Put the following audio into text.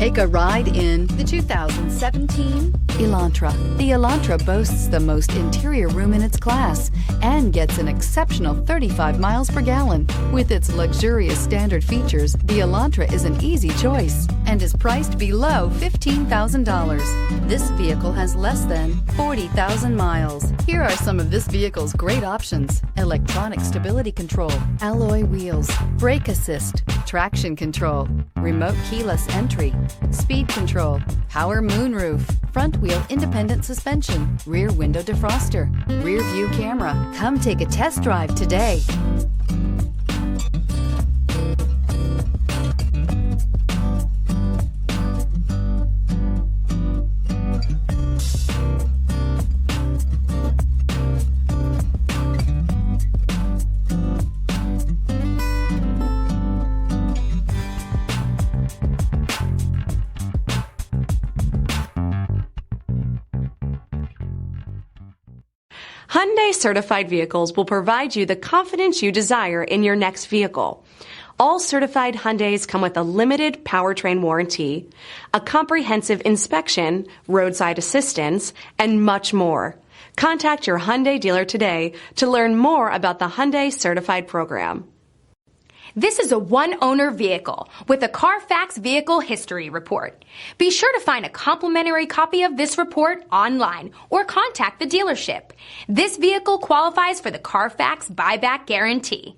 Take a ride in the 2017 Elantra. The Elantra boasts the most interior room in its class and gets an exceptional 35 miles per gallon. With its luxurious standard features, the Elantra is an easy choice and is priced below $15,000. This vehicle has less than 40,000 miles. Here are some of this vehicle's great options: electronic stability control, alloy wheels, brake assist, traction control, remote keyless entry, speed control, power moonroof, front wheel independent suspension, rear window defroster, rear view camera. Come take a test drive today. Hyundai certified vehicles will provide you the confidence you desire in your next vehicle. All certified Hyundais come with a limited powertrain warranty, a comprehensive inspection, roadside assistance, and much more. Contact your Hyundai dealer today to learn more about the Hyundai certified program. This is a one-owner vehicle with a CARFAX Vehicle History Report. Be sure to find a complimentary copy of this report online or contact the dealership. This vehicle qualifies for the CARFAX Buyback Guarantee.